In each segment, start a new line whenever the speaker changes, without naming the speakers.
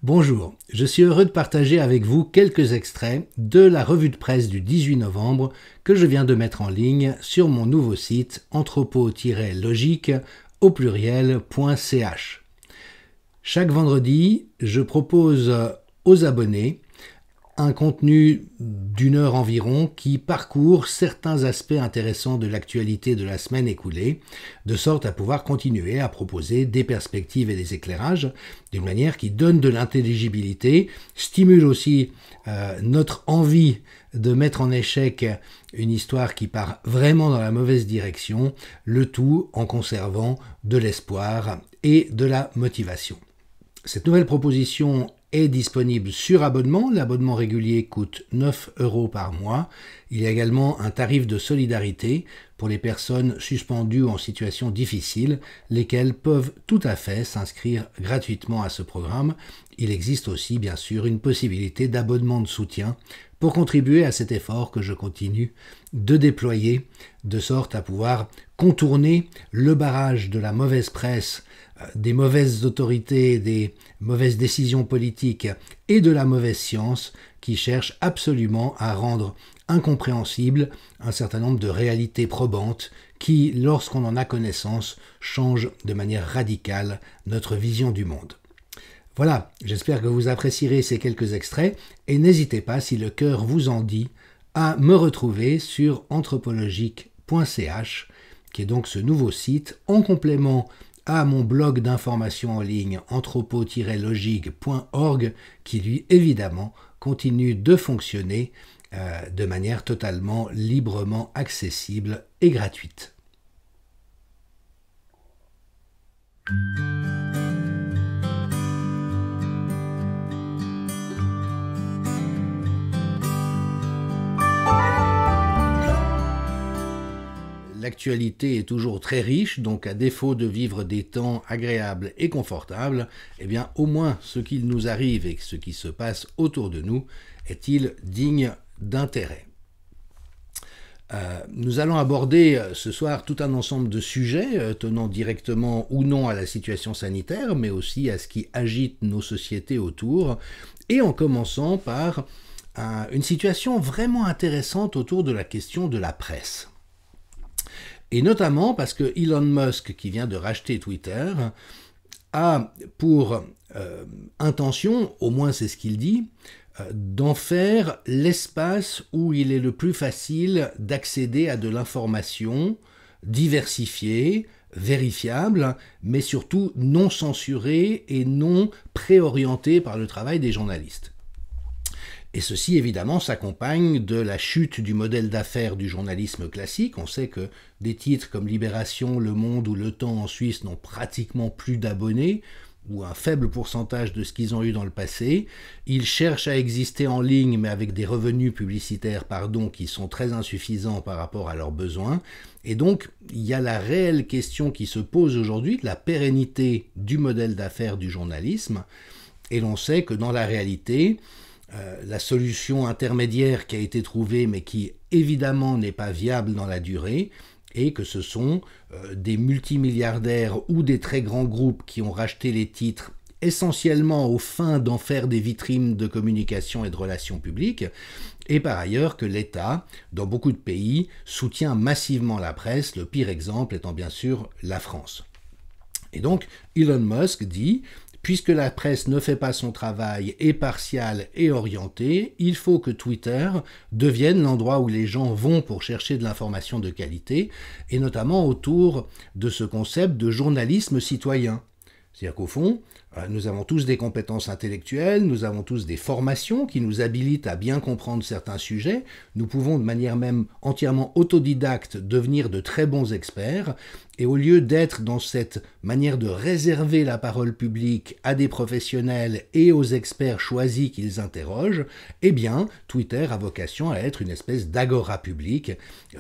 Bonjour, je suis heureux de partager avec vous quelques extraits de la revue de presse du 18 novembre que je viens de mettre en ligne sur mon nouveau site anthropo-logique au pluriel.ch. Chaque vendredi, je propose aux abonnés un contenu d'une heure environ qui parcourt certains aspects intéressants de l'actualité de la semaine écoulée, de sorte à pouvoir continuer à proposer des perspectives et des éclairages d'une manière qui donne de l'intelligibilité, stimule aussi notre envie de mettre en échec une histoire qui part vraiment dans la mauvaise direction, le tout en conservant de l'espoir et de la motivation. Cette nouvelle proposition est disponible sur abonnement. L'abonnement régulier coûte 9 € par mois. Il y a également un tarif de solidarité pour les personnes suspendues ou en situation difficile, lesquelles peuvent tout à fait s'inscrire gratuitement à ce programme. Il existe aussi, bien sûr, une possibilité d'abonnement de soutien pour contribuer à cet effort que je continue de déployer, de sorte à pouvoir contourner le barrage de la mauvaise presse, des mauvaises autorités, des mauvaises décisions politiques et de la mauvaise science qui cherchent absolument à rendre incompréhensible un certain nombre de réalités probantes qui, lorsqu'on en a connaissance, changent de manière radicale notre vision du monde. Voilà, j'espère que vous apprécierez ces quelques extraits et n'hésitez pas, si le cœur vous en dit, à me retrouver sur anthropologique.ch, qui est donc ce nouveau site en complément à mon blog d'information en ligne anthropo-logique.org qui lui évidemment continue de fonctionner de manière totalement librement accessible et gratuite. L'actualité est toujours très riche, donc à défaut de vivre des temps agréables et confortables, eh bien au moins ce qu'il nous arrive et ce qui se passe autour de nous est-il digne d'intérêt. Nous allons aborder ce soir tout un ensemble de sujets tenant directement ou non à la situation sanitaire, mais aussi à ce qui agite nos sociétés autour, et en commençant par une situation vraiment intéressante autour de la question de la presse. Et notamment parce que Elon Musk, qui vient de racheter Twitter, a pour intention, au moins c'est ce qu'il dit, d'en faire l'espace où il est le plus facile d'accéder à de l'information diversifiée, vérifiable, mais surtout non censurée et non préorientée par le travail des journalistes. Et ceci, évidemment, s'accompagne de la chute du modèle d'affaires du journalisme classique. On sait que des titres comme Libération, Le Monde ou Le Temps en Suisse n'ont pratiquement plus d'abonnés, ou un faible pourcentage de ce qu'ils ont eu dans le passé. Ils cherchent à exister en ligne, mais avec des revenus publicitaires, qui sont très insuffisants par rapport à leurs besoins. Et donc, il y a la réelle question qui se pose aujourd'hui de la pérennité du modèle d'affaires du journalisme. Et l'on sait que dans la réalité, la solution intermédiaire qui a été trouvée, mais qui évidemment n'est pas viable dans la durée, et que ce sont des multimilliardaires ou des très grands groupes qui ont racheté les titres essentiellement aux fins d'en faire des vitrines de communication et de relations publiques, et par ailleurs que l'État, dans beaucoup de pays, soutient massivement la presse, le pire exemple étant bien sûr la France. Et donc Elon Musk dit: puisque la presse ne fait pas son travail, est partiale et orientée, il faut que Twitter devienne l'endroit où les gens vont pour chercher de l'information de qualité, et notamment autour de ce concept de journalisme citoyen. C'est-à-dire qu'au fond, nous avons tous des compétences intellectuelles, nous avons tous des formations qui nous habilitent à bien comprendre certains sujets, nous pouvons de manière même entièrement autodidacte devenir de très bons experts, et au lieu d'être dans cette manière de réserver la parole publique à des professionnels et aux experts choisis qu'ils interrogent, eh bien, Twitter a vocation à être une espèce d'agora publique,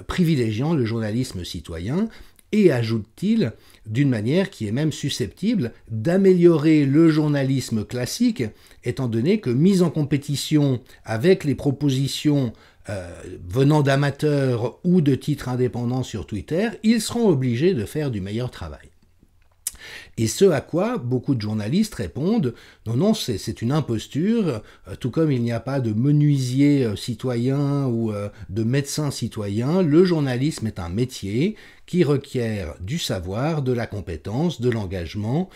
privilégiant le journalisme citoyen, et ajoute-t-il, d'une manière qui est même susceptible d'améliorer le journalisme classique, étant donné que mis en compétition avec les propositions venant d'amateurs ou de titres indépendants sur Twitter, ils seront obligés de faire du meilleur travail. Et ce à quoi beaucoup de journalistes répondent « Non, non, c'est une imposture, tout comme il n'y a pas de menuisier citoyen ou de médecin citoyen, le journalisme est un métier qui requiert du savoir, de la compétence, de l'engagement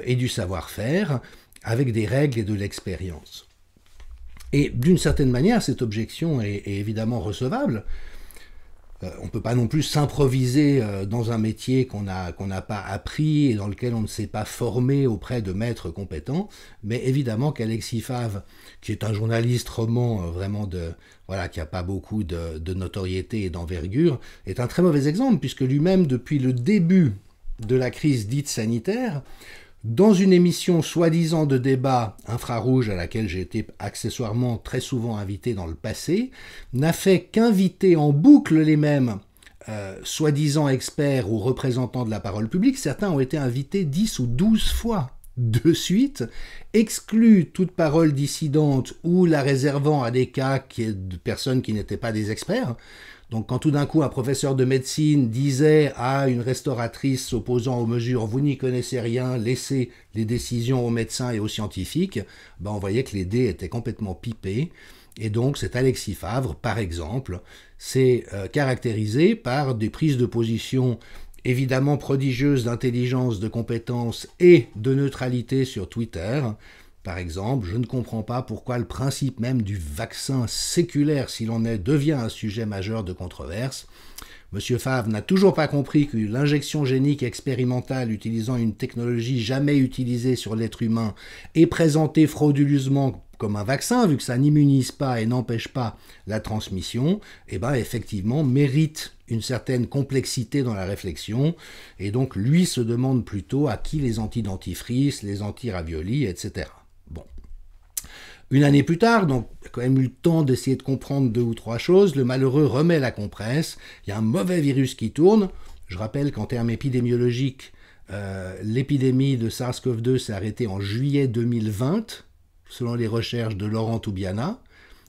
et du savoir-faire, avec des règles et de l'expérience. » Et d'une certaine manière, cette objection est évidemment recevable. On ne peut pas non plus s'improviser dans un métier qu'on n'a pas appris et dans lequel on ne s'est pas formé auprès de maîtres compétents, mais évidemment qu'Alexis Favre, qui est un journaliste roman vraiment qui n'a pas beaucoup de notoriété et d'envergure, est un très mauvais exemple, puisque lui-même, depuis le début de la crise dite sanitaire, dans une émission soi-disant de débat infrarouge à laquelle j'ai été accessoirement très souvent invité dans le passé, n'a fait qu'inviter en boucle les mêmes soi-disant experts ou représentants de la parole publique. Certains ont été invités 10 ou 12 fois de suite, exclut toute parole dissidente ou la réservant à des cas de personnes qui n'étaient pas des experts. Donc quand tout d'un coup un professeur de médecine disait à une restauratrice s'opposant aux mesures « vous n'y connaissez rien, laissez les décisions aux médecins et aux scientifiques », on voyait que les dés étaient complètement pipés. Et donc cet Alexis Favre, par exemple, s'est caractérisé par des prises de position évidemment prodigieuses d'intelligence, de compétence et de neutralité sur Twitter. Par exemple, je ne comprends pas pourquoi le principe même du vaccin séculaire, s'il en est, devient un sujet majeur de controverse. Monsieur Favre n'a toujours pas compris que l'injection génique expérimentale utilisant une technologie jamais utilisée sur l'être humain est présentée frauduleusement comme un vaccin, vu que ça n'immunise pas et n'empêche pas la transmission, effectivement mérite une certaine complexité dans la réflexion, et donc lui se demande plutôt à qui les anti-dentifrice, les anti-raviolis, etc. Bon. Une année plus tard, donc il y a quand même eu le temps d'essayer de comprendre 2 ou 3 choses, le malheureux remet la compresse, il y a un mauvais virus qui tourne. Je rappelle qu'en termes épidémiologiques, l'épidémie de SARS-CoV-2 s'est arrêtée en juillet 2020, selon les recherches de Laurent Toubiana.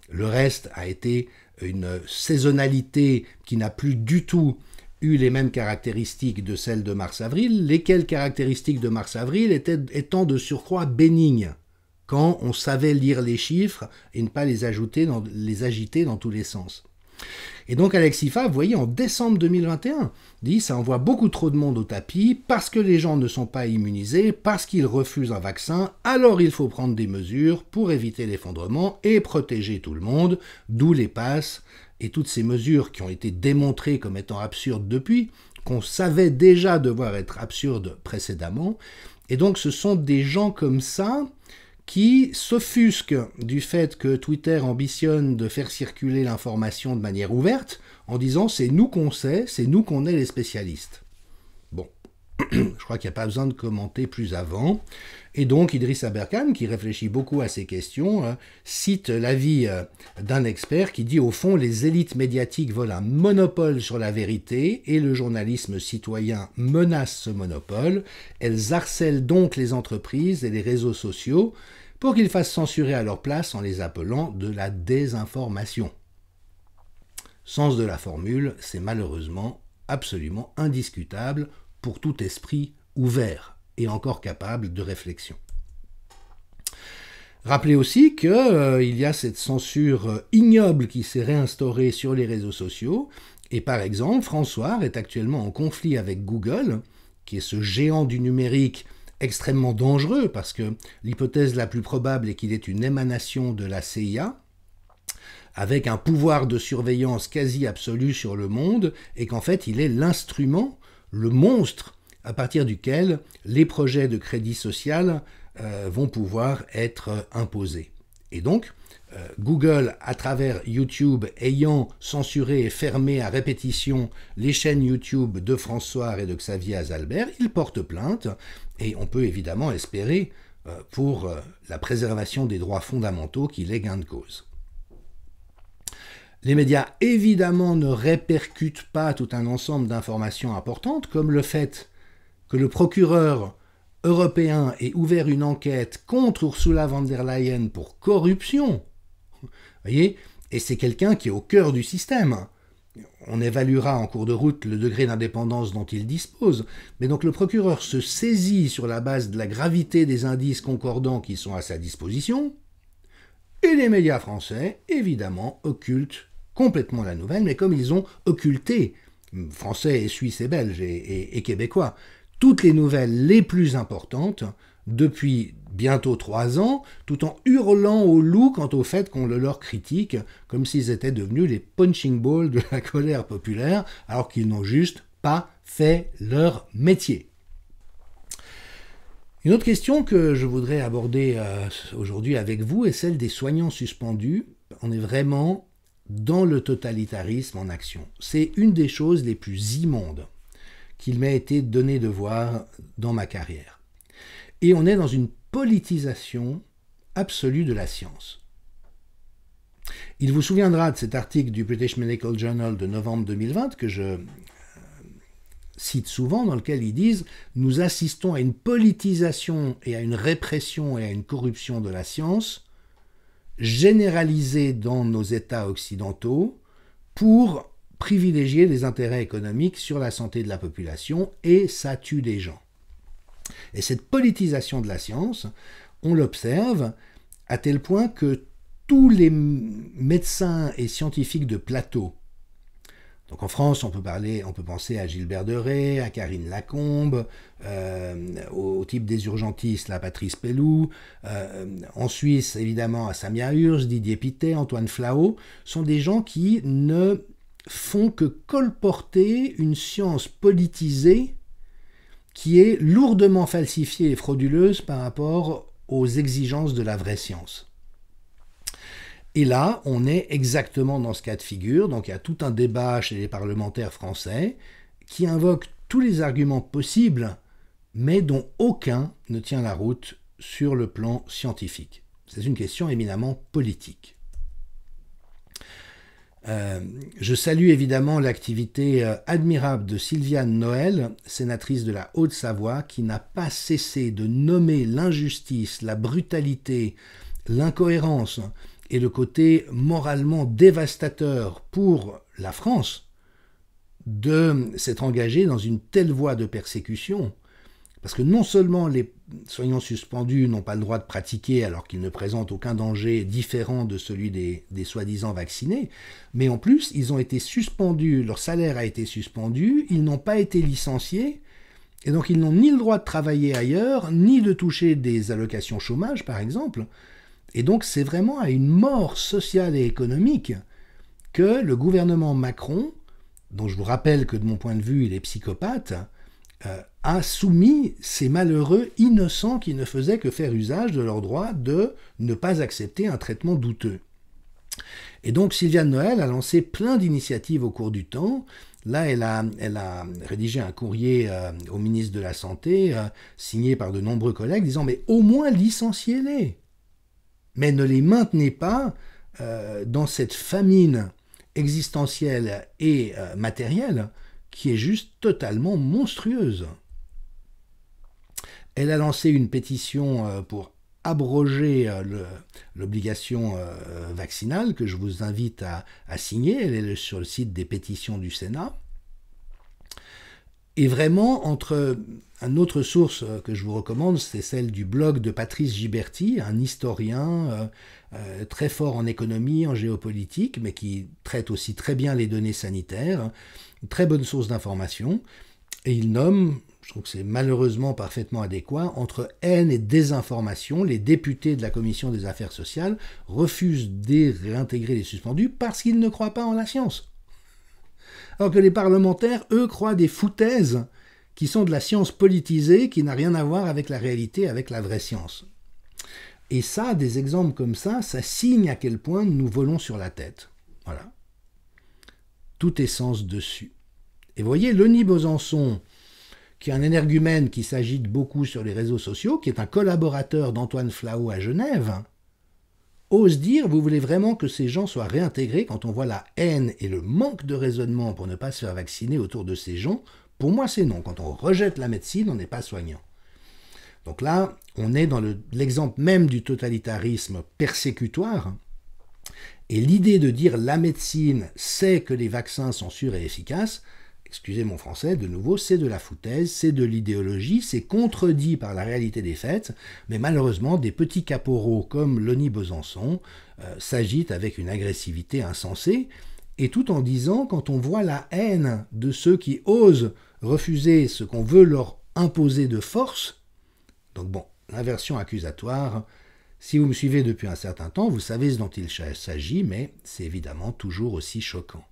Le reste a été une saisonnalité qui n'a plus du tout eu les mêmes caractéristiques de celles de mars-avril, lesquelles caractéristiques de mars-avril étant de surcroît bénignes, quand on savait lire les chiffres et ne pas les agiter dans tous les sens. Et donc Alexis Favre, vous voyez, en décembre 2021, dit « ça envoie beaucoup trop de monde au tapis, parce que les gens ne sont pas immunisés, parce qu'ils refusent un vaccin, alors il faut prendre des mesures pour éviter l'effondrement et protéger tout le monde, d'où les passes et toutes ces mesures qui ont été démontrées comme étant absurdes depuis, qu'on savait déjà devoir être absurdes précédemment. Et donc ce sont des gens comme ça qui s'offusquent du fait que Twitter ambitionne de faire circuler l'information de manière ouverte, en disant « c'est nous qu'on sait, c'est nous qu'on est les spécialistes ». Bon, je crois qu'il n'y a pas besoin de commenter plus avant. Et donc Idriss Aberkane, qui réfléchit beaucoup à ces questions, cite l'avis d'un expert qui dit « au fond, les élites médiatiques veulent un monopole sur la vérité et le journalisme citoyen menace ce monopole. Elles harcèlent donc les entreprises et les réseaux sociaux pour qu'ils fassent censurer à leur place en les appelant de la désinformation. » Sens de la formule, c'est malheureusement absolument indiscutable pour tout esprit ouvert et encore capable de réflexion. Rappelez aussi qu'il y a cette censure ignoble qui s'est réinstaurée sur les réseaux sociaux, et par exemple, François est actuellement en conflit avec Google, qui est ce géant du numérique extrêmement dangereux, parce que l'hypothèse la plus probable est qu'il est une émanation de la CIA, avec un pouvoir de surveillance quasi absolu sur le monde, et qu'en fait il est l'instrument, le monstre, à partir duquel les projets de crédit social vont pouvoir être imposés. Et donc, Google, à travers YouTube, ayant censuré et fermé à répétition les chaînes YouTube de François et de Xavier Azalbert, il porte plainte, et on peut évidemment espérer pour la préservation des droits fondamentaux qu'il ait gain de cause. Les médias, évidemment, ne répercutent pas tout un ensemble d'informations importantes, comme le fait que le procureur européen ait ouvert une enquête contre Ursula von der Leyen pour corruption. Vous voyez, et c'est quelqu'un qui est au cœur du système. on évaluera en cours de route le degré d'indépendance dont il dispose, mais donc le procureur se saisit sur la base de la gravité des indices concordants qui sont à sa disposition, et les médias français, évidemment, occultent complètement la nouvelle, mais comme ils ont occulté, français et suisses et belges et québécois, toutes les nouvelles les plus importantes depuis bientôt 3 ans, tout en hurlant au loup quant au fait qu'on le leur critique, comme s'ils étaient devenus les punching balls de la colère populaire, alors qu'ils n'ont juste pas fait leur métier. Une autre question que je voudrais aborder aujourd'hui avec vous est celle des soignants suspendus. On est vraiment dans le totalitarisme en action. C'est une des choses les plus immondes qu'il m'a été donné de voir dans ma carrière. Et on est dans une politisation absolue de la science. Il vous souviendra de cet article du British Medical Journal de novembre 2020 que je cite souvent, dans lequel ils disent « Nous assistons à une politisation et à une répression et à une corruption de la science généralisée dans nos États occidentaux pour privilégier les intérêts économiques sur la santé de la population et ça tue des gens. » Et cette politisation de la science, on l'observe à tel point que tous les médecins et scientifiques de plateau, donc en France, on peut penser à Gilbert Deray, à Karine Lacombe, au type des urgentistes, là, Patrice Pelloux, en Suisse, évidemment, à Samia Hurst, Didier Pittet, Antoine Flao, sont des gens qui ne font que colporter une science politisée qui est lourdement falsifiée et frauduleuse par rapport aux exigences de la vraie science. Et là, on est exactement dans ce cas de figure, donc il y a tout un débat chez les parlementaires français qui invoque tous les arguments possibles, mais dont aucun ne tient la route sur le plan scientifique. C'est une question éminemment politique. Je salue évidemment l'activité admirable de Sylviane Noël, sénatrice de la Haute-Savoie, qui n'a pas cessé de nommer l'injustice, la brutalité, l'incohérence et le côté moralement dévastateur pour la France de s'être engagée dans une telle voie de persécution. Parce que non seulement les soignants suspendus n'ont pas le droit de pratiquer alors qu'ils ne présentent aucun danger différent de celui des soi-disant vaccinés, mais en plus, ils ont été suspendus, leur salaire a été suspendu, ils n'ont pas été licenciés, et donc ils n'ont ni le droit de travailler ailleurs, ni de toucher des allocations chômage, par exemple. Et donc c'est vraiment à une mort sociale et économique que le gouvernement Macron, dont je vous rappelle que de mon point de vue il est psychopathe, a soumis ces malheureux innocents qui ne faisaient que faire usage de leur droit de ne pas accepter un traitement douteux. Et donc Sylviane Noël a lancé plein d'initiatives au cours du temps. Là, elle a rédigé un courrier au ministre de la Santé, signé par de nombreux collègues, disant « mais au moins licenciez-les ». Mais ne les maintenez pas dans cette famine existentielle et matérielle qui est juste totalement monstrueuse. Elle a lancé une pétition pour abroger l'obligation vaccinale que je vous invite à signer. Elle est sur le site des pétitions du Sénat. Et vraiment, entre une autre source que je vous recommande, c'est celle du blog de Patrice Giberti, un historien très fort en économie, en géopolitique, mais qui traite aussi très bien les données sanitaires, une très bonne source d'information. Et il nomme, je trouve que c'est malheureusement parfaitement adéquat, entre haine et désinformation, les députés de la Commission des affaires sociales refusent de réintégrer les suspendus parce qu'ils ne croient pas en la science. Alors que les parlementaires, eux, croient des foutaises qui sont de la science politisée, qui n'a rien à voir avec la réalité, avec la vraie science. Et ça, des exemples comme ça signe à quel point nous volons sur la tête. Voilà. Tout est sens dessus. Et vous voyez, Leni Besançon, qui est un énergumène qui s'agite beaucoup sur les réseaux sociaux, qui est un collaborateur d'Antoine Flao à Genève, ose dire, vous voulez vraiment que ces gens soient réintégrés quand on voit la haine et le manque de raisonnement pour ne pas se faire vacciner autour de ces gens? Pour moi, c'est non. Quand on rejette la médecine, on n'est pas soignant. Donc là, on est dans l'exemple même du totalitarisme persécutoire. Et l'idée de dire la médecine sait que les vaccins sont sûrs et efficaces, excusez mon français, de nouveau, c'est de la foutaise, c'est de l'idéologie, c'est contredit par la réalité des faits, mais malheureusement, des petits caporaux comme Lonnie Besançon s'agitent avec une agressivité insensée, et tout en disant, quand on voit la haine de ceux qui osent refuser ce qu'on veut leur imposer de force, donc bon, l'inversion accusatoire, si vous me suivez depuis un certain temps, vous savez ce dont il s'agit, mais c'est évidemment toujours aussi choquant.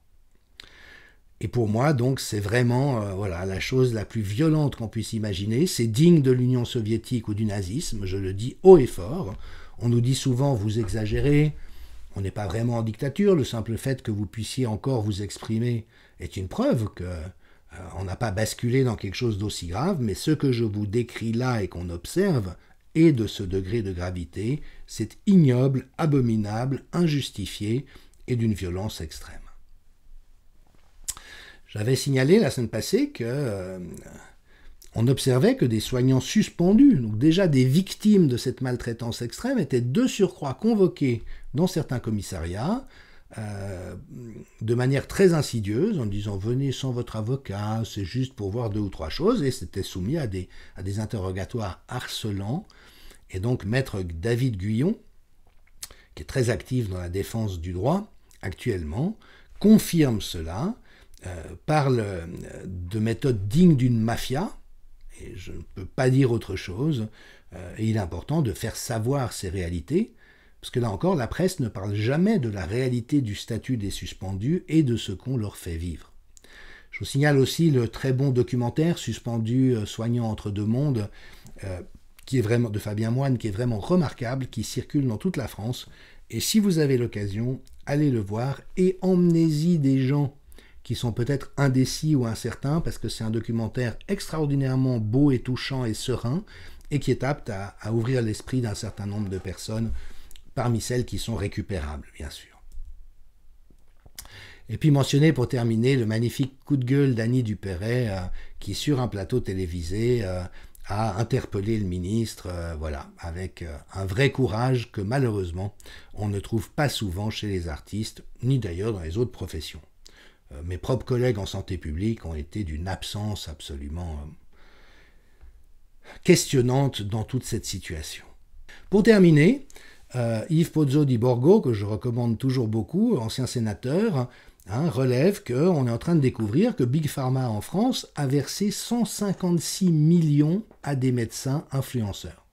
Et pour moi, donc, c'est vraiment voilà, la chose la plus violente qu'on puisse imaginer. C'est digne de l'Union soviétique ou du nazisme, je le dis haut et fort. On nous dit souvent, vous exagérez, on n'est pas vraiment en dictature. Le simple fait que vous puissiez encore vous exprimer est une preuve qu'on n'a pas basculé dans quelque chose d'aussi grave. Mais ce que je vous décris là et qu'on observe est de ce degré de gravité. C'est ignoble, abominable, injustifié et d'une violence extrême. J'avais signalé la semaine passée que on observait que des soignants suspendus, donc déjà des victimes de cette maltraitance extrême, étaient de surcroît convoqués dans certains commissariats de manière très insidieuse, en disant « venez sans votre avocat, c'est juste pour voir 2 ou 3 choses », et c'était soumis à des interrogatoires harcelants. Et donc maître David Guyon, qui est très actif dans la défense du droit actuellement, confirme cela, parle de méthodes dignes d'une mafia, et je ne peux pas dire autre chose, et il est important de faire savoir ces réalités, parce que là encore, la presse ne parle jamais de la réalité du statut des suspendus et de ce qu'on leur fait vivre. Je vous signale aussi le très bon documentaire Suspendu, soignant entre 2 mondes, qui est vraiment, de Fabien Moine, qui est vraiment remarquable, qui circule dans toute la France, et si vous avez l'occasion, allez le voir, et emmenez-y des gens qui sont peut-être indécis ou incertains, parce que c'est un documentaire extraordinairement beau et touchant et serein, et qui est apte à ouvrir l'esprit d'un certain nombre de personnes, parmi celles qui sont récupérables, bien sûr. Et puis mentionner pour terminer le magnifique coup de gueule d'Annie Dupéret, qui sur un plateau télévisé a interpellé le ministre, voilà, avec un vrai courage que malheureusement on ne trouve pas souvent chez les artistes, ni d'ailleurs dans les autres professions. Mes propres collègues en santé publique ont été d'une absence absolument questionnante dans toute cette situation. Pour terminer, Yves Pozzo di Borgo, que je recommande toujours beaucoup, ancien sénateur, relève qu'on est en train de découvrir que Big Pharma en France a versé 156 millions à des médecins influenceurs.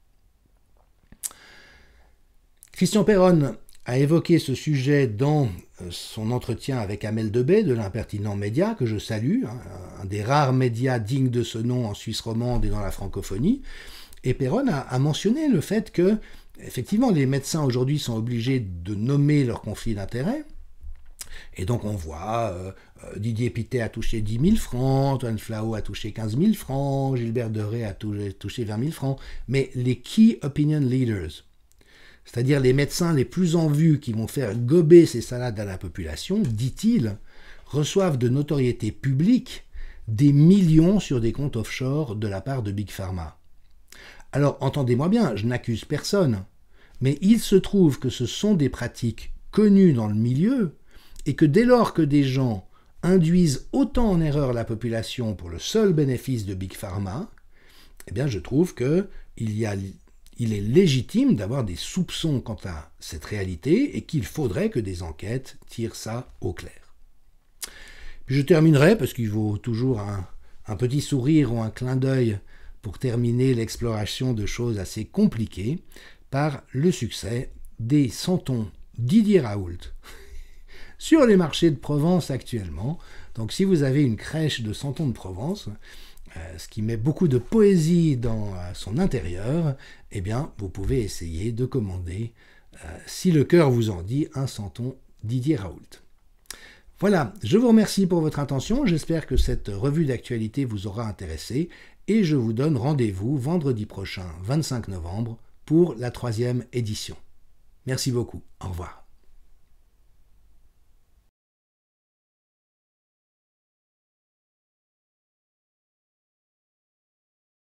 Christian Perron a évoqué ce sujet dans son entretien avec Amel Debay de l'Impertinent Média, que je salue, un des rares médias dignes de ce nom en Suisse romande et dans la francophonie. Et Perron a mentionné le fait que, effectivement, les médecins aujourd'hui sont obligés de nommer leurs conflits d'intérêts. Et donc on voit Didier Pittet a touché 10 000 francs, Antoine Flau a touché 15 000 francs, Gilbert Deray a touché 20 000 francs. Mais les Key Opinion Leaders, c'est-à-dire les médecins les plus en vue qui vont faire gober ces salades à la population, dit-il, reçoivent de notoriété publique des millions sur des comptes offshore de la part de Big Pharma. Alors, entendez-moi bien, je n'accuse personne, mais il se trouve que ce sont des pratiques connues dans le milieu et que dès lors que des gens induisent autant en erreur la population pour le seul bénéfice de Big Pharma, eh bien je trouve qu'il est légitime d'avoir des soupçons quant à cette réalité et qu'il faudrait que des enquêtes tirent ça au clair. Puis je terminerai, parce qu'il vaut toujours un petit sourire ou un clin d'œil pour terminer l'exploration de choses assez compliquées, par le succès des santons Didier Raoult sur les marchés de Provence actuellement. Donc si vous avez une crèche de santons de Provence, ce qui met beaucoup de poésie dans son intérieur, eh bien, vous pouvez essayer de commander, si le cœur vous en dit, un santon Didier Raoult. Voilà, je vous remercie pour votre attention, j'espère que cette revue d'actualité vous aura intéressé, et je vous donne rendez-vous vendredi prochain, 25 novembre, pour la 3e édition. Merci beaucoup, au revoir.